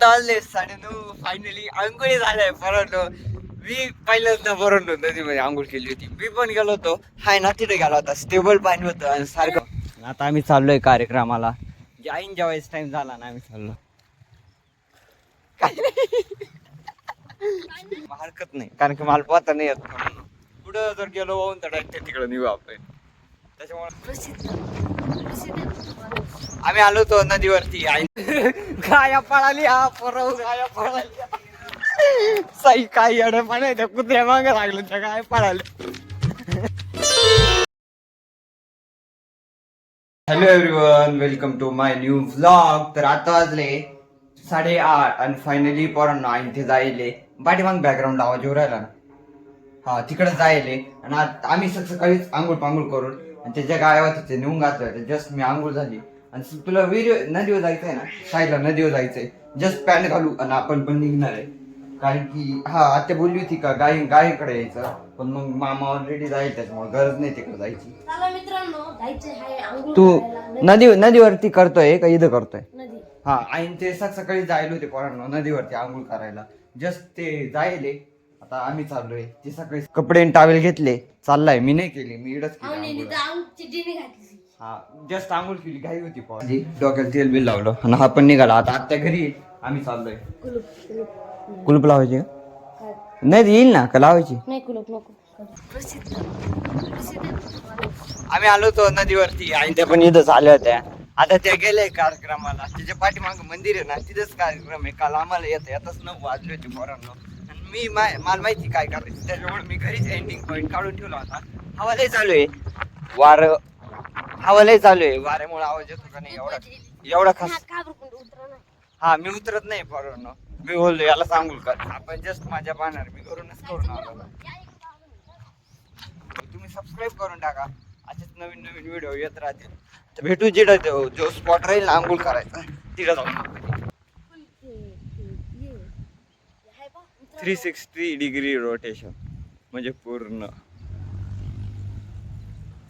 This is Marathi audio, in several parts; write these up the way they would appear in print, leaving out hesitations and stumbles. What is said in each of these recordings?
आता वाजले 9:30. फायनली आंघोळी झाल्या परत. मी पहिल्यांदा बरोबर नदीमध्ये आंघोळ केली होती. मी पण गेलो होतो. हाय ना तिथे गेला होता. स्टेबल पाणी होतं आणि सारखं. आता आम्ही चाललोय कार्यक्रमाला. आईन जेवायचा टाइम झाला ना आम्ही चाललो. हरकत नाही कारण की मला पोहता नाही येत. पुढं जर गेलो वाहून तर तिकडे निघू आपण. त्याच्यामुळे आम्ही आलो होतो नदीवरती. गाया पळाली हा परव गाया पळाली. साई काही अड पण त्या कुत्र्या मागे लागलं त्या गाय पळाले. Hello everyone, welcome to my new vlog. तर आता वाजले 8:30 आणि फायनली पोरांना आणि ते जायले. पाठीमाग बॅकग्राऊंड आवाज येऊ राहिला ना. हा तिकडे जायले आणि आम्ही सकाळीच आंघोळ पांघोळ करून आणि त्याच्या गायावर तिथे नेऊन घातलं. जस्ट मी आंघोळ झाली आणि तुला नदीवर जायचंय ना, साईडला नदीवर जायचंय. जस्ट पॅन्ट घालू आणि आपण पण निघणार आहे. कारण की हा आत्या बोलली होती का गायीकडे यायचं, पण मग मामा ऑलरेडी जाईल त्याच्यामुळे गरज नाही तिकडे जायची. तू नदीवरती करतोय का इथं करतोय? हा आणि ते सकाळी जायला होते पोरांना नदीवरती आंघोळ करायला. जस्ट ते जायले. आता आम्ही चाललोय. ते सकाळी कपडे टावेल घेतले. चाललाय. मी नाही केली, मी इडच केली. हा जस्ट आंघोळ केली, घाई होती पोरांची. डोक्याला तेल बिल लावलं आणि हा पण निघाला. आता आत्या घरी आम्ही चाललोय. कुलूप लावायची का? नाही येईल ना का लावायची? नाही कुलूप नको. आम्ही आलो होतो नदीवरती आणि त्या पण इथंच आल्या होत्या. आता त्या गेल्या कार्यक्रमाला. त्याच्या पाठीमाग मंदिर आहे ना, तिथंच कार्यक्रम आहे. काल आम्हाला येतच 9 वाजले होते पोरांना. आणि मला माहिती काय करायचं, त्याच्यामुळे मी घरीच एंडिंग पॉईंट काढून ठेवला होता. हवा लय चालू आहे. हवा लय चालू आहे. वाऱ्यामुळे आवाज येतो का नाही एवढा खास. हा मी उतरत नाही पोरांना. मी बोललो याला सांगू का आपण जस्ट माझ्या पाहणार. मी करूनच करून आलो. तुम्ही सबस्क्राईब करून टाका. असेच नवीन नवीन व्हिडिओ येत राहतील. तर भेटू जिथं जो स्पॉट राहील आंघोळ करायचा तिथं जाऊन. 360 डिग्री रोटेशन म्हणजे पूर्ण.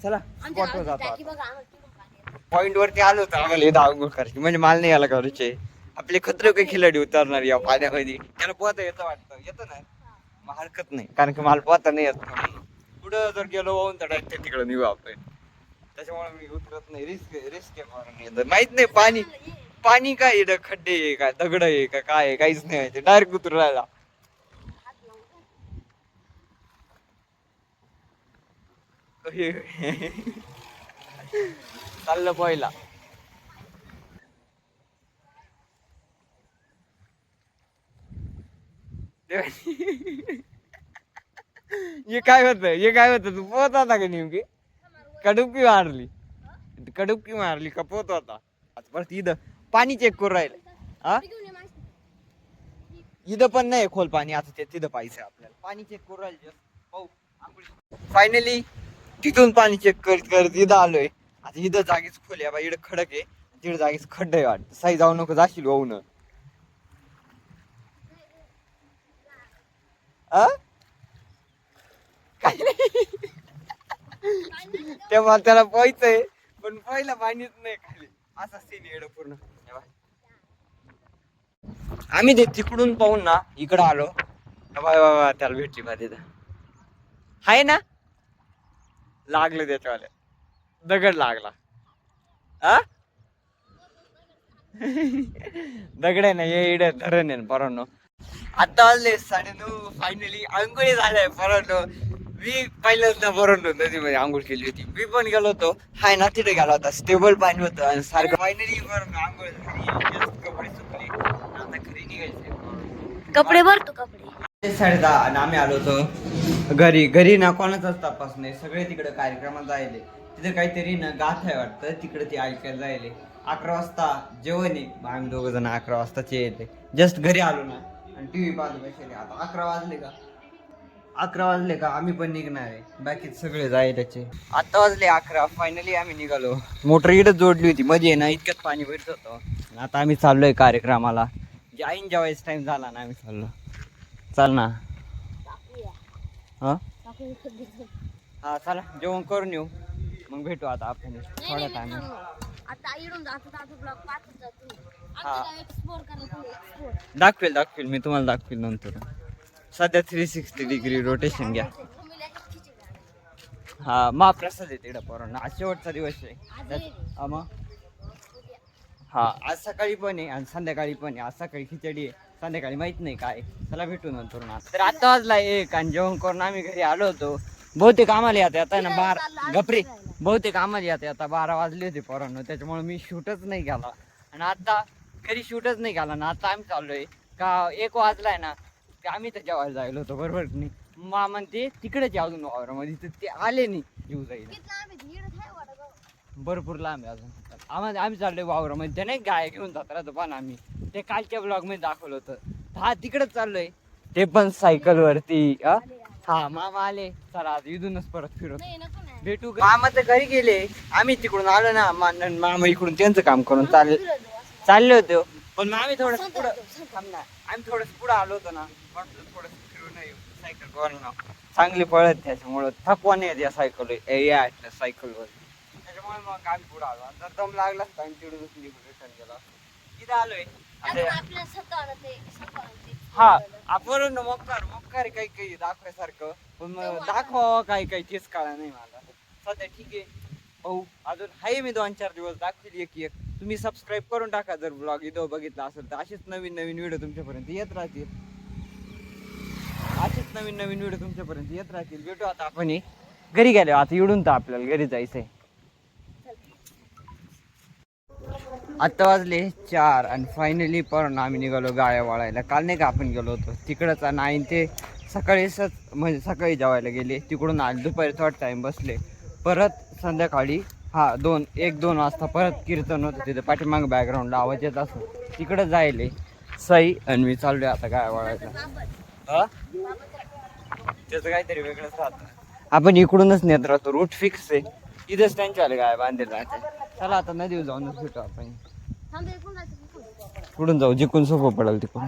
चला स्पॉटवर जातो. पॉइंट वरती आलो होतो आम्हाला इथं आंघोळ करायची. म्हणजे मला नाही याला करायचे. आपले खतरे काही खिलाडी उतरणार या पाण्यामध्ये. त्याला पोहता येतं वाटतं. येतं ना मग हरकत नाही कारण की मला पोहता नाही येत. पुढं जर गेलो वाहून तर तिकडे निघू आपण. त्याच्यामुळे मी उतरत नाही. रिस्क आहे. माहित नाही पाणी काय इथं खड्डे आहे काय दगड आहे का काय आहे काहीच नाही माहिती. डायरेक्ट उतरू राहिला. चाललं पहिला. हे काय होत तू पोहत होता का नेमकी? कडुबकी मारली का पोहत होता? परत इथं पाणी चेक करू राहिले. हा इथं पण नाही खोल पाणी. आता तिथं पाहिजे आपल्याला. पाणी चेक करू राहिले. फायनली तिथून पाणी चेक करत इथं आलोय. आता इथं जागीच खोल आहे बा. इकडे खडक आहे, तिकडे जागीच खड्ड आहे वाटत. साई जाऊ नको, जाशील वाहून. तेव्हा त्याला पोहायचंय पण पहिला पाणीच नाही खाली. असा सीन येड पूर्ण. आम्ही ते तिकडून पाहून ना इकडं आलो. बाबा त्याला भेटली बा तिथं आहे ना. लागलं त्याच्यावाल्या दगड लागला. दगड आहे ना हे इड धरण आहे पोरांनो. आता वाजले 9:30. फायनली आंघोळी झाल्या पोरांनो. मी पहिल्यांदा पोरांनो नदीमध्ये आंघोळ केली होती. मी पण गेलो होतो. हाय ना तिथे गेला होता. स्टेबल पाणी होतं आणि सारखं. फायनली पोरांनो आंघोळ झाली. कपडे सुकले. आता घरी निघायचे. कपडे भरतो. कपडे 10:30 आणि आम्ही आलो होतो घरी ना कोणाचाच तपास नाही. सगळे तिकडे कार्यक्रमात जायले. तिथे काहीतरी ना गाथ आहे वाटतं. तिकडे ते ऐकायला जायले. 11 वाजता जेवण आहे. आम्ही 2 जण 11 वाजताचे येते. जस्ट घरी आलो ना आणि टीव्ही पाहतो बसले. आता 11 वाजले का आम्ही पण निघणार आहे. बाकी सगळे जाय त्याचे. आता वाजले 11. फायनली आम्ही निघालो. मोटर इकडे जोडली होती मध्ये ना, इतक्यात पाणी भरत होतं. आता आम्ही चाललोय कार्यक्रमाला. आईन जेवायचा टाइम झाला ना आम्ही चाललो. चाल ना. हा चला जेवण करून येऊ मग भेटू. आता आपण थोड्या टाइम. आता इकडून जातो ब्लॉग पाहत जातो. एक्सप्लोर करायचं. दाखवेल मी तुम्हाला दाखवेल नंतर. सध्या 360 डिग्री रोटेशन घ्या. हा महाप्रसाद आहे तिकडं पोरांना. आज शेवटचा दिवस आहे. मग हा आज सकाळी पण आहे आणि संध्याकाळी पण आहे. आज सकाळी खिचडी आहे, संध्याकाळी माहित नाही काय. चला भेटू नंतर. तर आता वाजला 1 आणि जेवण करून आम्ही घरी आलो होतो. बहुतेक आम्हाला आता ना 12 गपरे बहुतेक आम्हाला आता 12 वाजले होते पोरांनो. त्याच्यामुळे मी शूटच नाही केला आणि आता घरी शूटच नाही केला ना. आता आम्ही चाललोय का 1 वाजलाय ना ते आम्ही तर जेवायला जायलो होतो बरोबर नाही. मा म्हणते तिकडेच अजून वावरामध्ये तर ते आले नाही. येऊ जाईल भरपूर लांब आहे अजून. आम्ही चाललोय वावरामध्ये. ते नाही गाय घेऊन जात राहतो पण आम्ही ते कालच्या ब्लॉग मध्ये दाखवलं होतं. हा तिकडेच चाललोय ते पण सायकल वरती. हा मामा आले. चला आता इथूनच परत फिरत भेटू. मामा तर घरी गेले. आम्ही तिकडून आलो ना. मामा इकडून त्यांचं काम करून चालले होते. पण मग आम्ही थोडस पुढं पुढं आलो होतो ना. म्हटलं थोडस फिरून येऊ. सायकल करून चांगली पळत त्याच्यामुळं थकवा नाही या सायकलवर. त्याच्यामुळे मग आम्ही पुढे आलो. जर दम लागला असता आम्ही तिकडून रिटर्न गेलो. इथं आलोय हा आपण मोकार काही दाखवायसारखं. पण मग दाखवावं काही तेच कळा नाही मला सध्या. ठीक आहे भाऊ अजून आहे मी 2-4 दिवस दाखवेल एक. तुम्ही सबस्क्राईब करून टाका जर ब्लॉग इथं बघितला असेल तर. असेच नवीन व्हिडिओ तुमच्यापर्यंत येत राहतील. भेटू आता आपण घरी गेलो. आता इडून तर आपल्याला घरी जायचंय. आता वाजले 4 आणि फायनली पण आम्ही निघालो गाया वाळायला. काल नाही का आपण गेलो होतो तिकडंच. आणि ते सकाळीच म्हणजे सकाळी जेवायला गेले. तिकडून आले दुपारी थोडा टाइम बसले. परत संध्याकाळी 1-2 वाजता परत कीर्तन होतं तिथं पाठीमागं बॅकग्राऊंडला आवाज येत असतो. तिकडं जायले सई आणि मी चाललोय आता गाया वाळायला. त्याचं काहीतरी वेगळंच राहतं. आपण इकडूनच नेत राहतो. रूट फिक्स आहे. इथंच त्यांच्यावाले गाय बांधले राहते. चला आता नदीवर जाऊनच भेटू आपण. कुठून जाऊ जिकून सोपं पडेल तिकडून.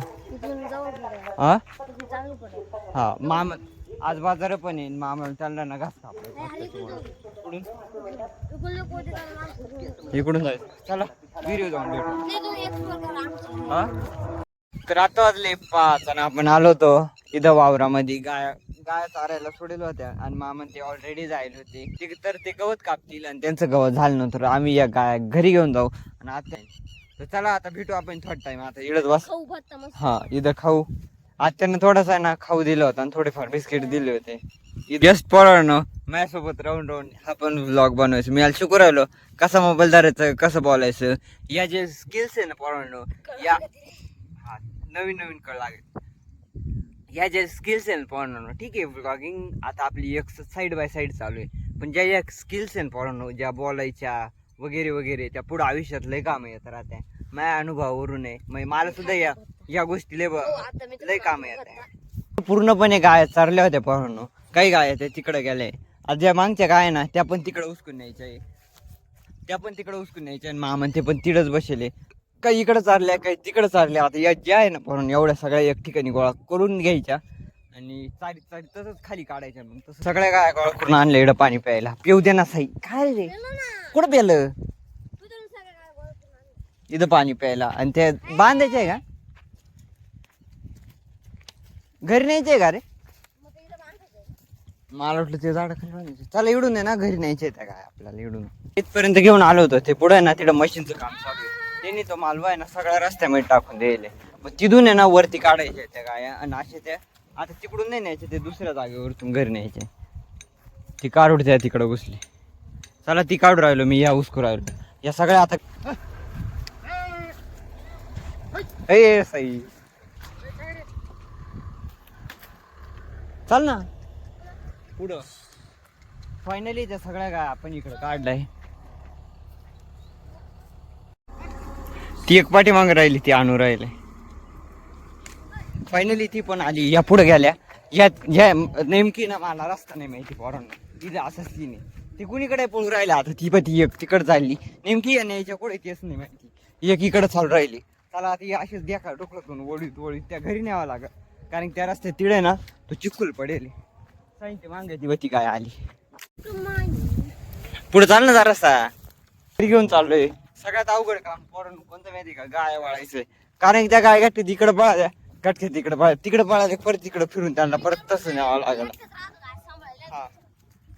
हा मामा आज बाजार पण आहे. मामाला चालला ना घास इकडून जायचं. चला विहिरीवर जाऊन भेटू. तर आता वाजले 5 आणि आपण आलो होतो इथं वावरामध्ये. गाय चारायला सोडेल होत्या आणि मामा ते ऑलरेडी जायला होते. तर ते गवत कापतील आणि त्यांचं गवत झालं नंतर आम्ही या गाय घरी घेऊन जाऊ. आणि आता तर चला आता भेटू आपण थोडा टाइम. आता इडत बस. हा इथं खाऊ. आज त्यांना थोडासा ना खाऊ दिलं होतं आणि थोडेफार बिस्किट दिले होते. जस्ट पोरांनो माझ्यासोबत राहून हा पण व्लॉग बनवायचं. मी आज शिकू राहिलो कसं मोबाईल धरायचं, कसं बोलायचं. या जे स्किल्स आहे ना पोरांनो या नवीन कळ लागेल. ह्या ज्या स्किल्स आहे ना पोरांनो ठीक आहे. व्लॉगिंग आता आपली एक साईड बाय साईड चालू आहे. पण ज्या स्किल्स आहे ना पोरांनो ज्या बोलायच्या वगैरे त्या पुढे आयुष्यात लय काम येत राहत्या. माझ्या अनुभवावरून आहे. मग मला सुद्धा या गोष्टी लय काम येत. पूर्णपणे गाय चारल्या होत्या पोरांनो. काही गाय त्या तिकडे गेल्या. आता ज्या मागच्या गाय ना त्या पण तिकडे उचकून न्यायच्या. आणि मामा ते पण तिकडच बसले. काही इकडे चालल्या काही तिकडे चालल्या. आता या ज्या आहे ना पोरांनो एवढ्या सगळ्या एक ठिकाणी गोळा करून घ्यायच्या आणि चारी तसंच खाली काढायच्या. मग तसं सगळ्या गाय गोळा करून आणल्या इकडं पाणी प्यायला. पिऊ दे ना साई. काय रे कुठं प्यायलं इथं पाणी प्यायला. आणि ते बांधायचं आहे का घरी न्यायचंय का रे. मला वाटलं ते झाड खाली बांधायचं. चला इडून आहे ना घरी न्यायचे त्या गाय आपल्याला. इडून इथपर्यंत घेऊन आलो होतो. ते पुढे ना तिकडं मशीनचं काम चालू आहे. त्यांनी तो मालवा आहे ना सगळ्या रस्त्यामध्ये टाकून द्यायले. मग तिथून आहे ना वरती काढायच्या त्या गाया. आणि असे त्या आता तिकडून नाही न्यायचे. ते दुसऱ्या जागेवरतून घरी न्यायचे. ती काढूड त्या तिकडं घुसली. चला ती काढू राहिलो मी. या उसकू राहिलो या सगळ्या. आता सई चल ना पुढं. फायनली त्या सगळ्या गाय आपण इकडं काढलाय. ती एक पाठी मागे राहिली ती आणू राहिले. फायनली ती पण आली. या पुढे गेल्या. या नेमकी ना मला रस्ता नाही माहिती पोरांना. तिथे असंच ती नाही. ती कुणीकडे पळू राहिला. आता ती पण ती एक तिकडे चालली. नेमकी या न्यायच्या कुठे तेच नाही माहिती. एक इकडे चालू राहिली. चला ती अशीच देखा डोकळतून वळीत त्या घरी न्यावं लागत. कारण त्या रस्त्यात तिळे ना तो चिखल पडेल. साईंची मागायची वती काय आली. पुढे चाल ना जरासा. घरी घेऊन चाललोय. सगळ्यात अवघड काम पोरांनो कोणतं माहिती का गाय वाळायचंय. कारण की त्या गाय गाठी तिकडे पळाल्या, गटके तिकडे पळाल्या, तिकडे पळाले, परत तिकडे फिरून त्यांना परत तसं न्यावं लागलं. हा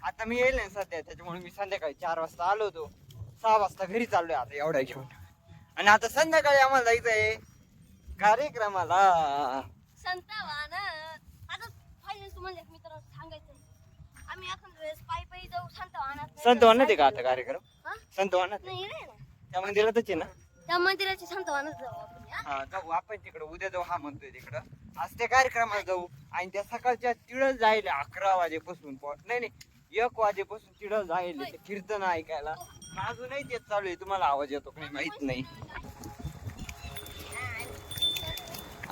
आता मी येईल ना सध्या, त्याच्यामुळे मी संध्याकाळी 4 वाजता आलो होतो, 6 वाजता घरी चाललोय आता एवढ्या घेऊन. आणि आता संध्याकाळी आम्हाला जायचंय कार्यक्रमाला. संतवान आता फायनल तुम्हाला एक मित्र सांगायचं, आम्ही एखाद्या वेळेस पायी पायी जाऊ संतवानात. संतवानात आहे का आता कार्यक्रम? हा? संतवानात नाही रे ना, त्या मंदिरातच आहे ना? त्या मंदिराच्या संतवानात जाऊ आपण. हा? हा जाऊ आपण तिकडं, उद्या जाऊ हा म्हणतोय तिकडं. आज त्या कार्यक्रमाला जाऊ आणि त्या सकाळच्या तिळच जाईल 11 वाजेपासून, नाही नाही 1 वाजेपासून तिळच जाईल ते कीर्तन ऐकायला. अजूनही तेच चालू आहे, तुम्हाला आवाज येतो काही माहित नाही.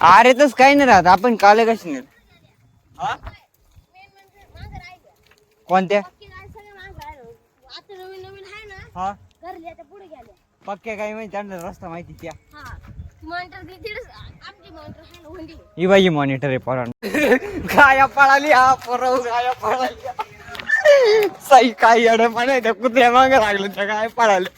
अरे तस काही नाही राहत, आपण काले कशी नाही. हा मेन म्हणजे मागं राहिलं. कोणत्या? पक्की गाडी सगळं मागं राहिलं. आता नवीन नवीन आहे ना, हा घरल्या त्या पुढे गेल्या. पक्क्या काही माहिती, त्यांना रस्ता माहिती त्या. हा मॉनिटर तिथेच आमची मॉनिटर आहे ना होंडी. ही बाई मॉनिटर आहे पोरांनो. गाया पळाली, हा पोरव गाया पळाली. साई काय येणं पण त्या कुत्र्या माग लागलं, त्या गाय पळाल्या.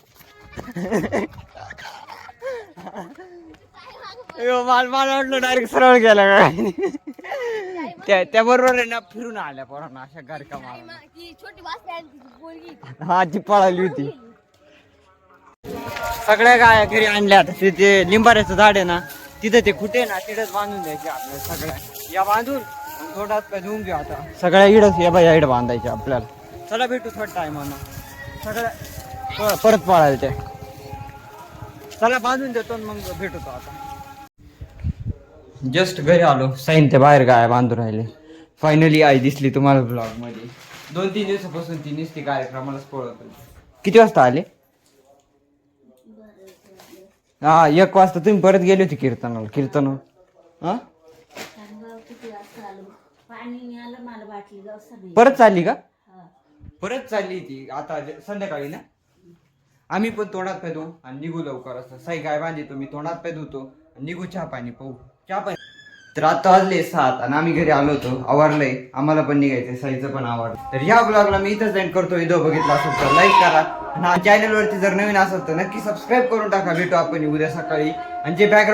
मला वाटलं डायरेक्ट सरळ गेला काय. त्या बरोबर आहे ना, फिरून आल्या पोरांना अशा गारका मारून. ती छोटी वासते आणि तिची पोरगी. हा ती पळाली होती. सगळ्या गाया घरी आणल्यात. तिथे लिंबाऱ्याचं झाड आहे ना, तिथं ते खुटे ना, तिथंच बांधून द्यायचे आपल्याला सगळ्या. या बांधून थोडाच काय धुवून घेऊ आता सगळ्या इडच. या बाई इड बांधायचे आपल्याला. चला भेटू थोडा टायमानं सगळ्या परत पळायला ते. चला बांधून देतो मग भेटतो आता. जस्ट घरी आलो, साईन ते बाहेर गाय बांधून राहिले. फायनली आई दिसली तुम्हाला ब्लॉग मध्ये. 2-3 दिवसापासून ती नुसती कार्यक्रमालाच पळत होती. किती वाजता आले? हा 1 वाजता. तुम्ही परत गेले होते कीर्तनावर. हा परत चालली का? परत चालली ती आता संध्याकाळी ना. आम्ही पण तोंडात पाय धुवू आणि निघू लवकर. असं साई गाय बांधली, तुम्ही तोंडात पाय धुतो आणि निघू चहा पाणी पाहू. चहा पाणी. तर आता वाजले 7 आणि आम्ही घरी आलो होतो. आवरलंय, आम्हाला पण निघायचंय, साईचं पण आवडलं. तर या ब्लॉगला मी इथंच एंड करतो. व्हिडिओ बघितला असेल तर लाईक करा आणि चॅनलवरती जर नवीन असेल तर नक्की सबस्क्राईब करून टाका. भेटू आपण उद्या सकाळी. आणि जे बॅकग्राऊंड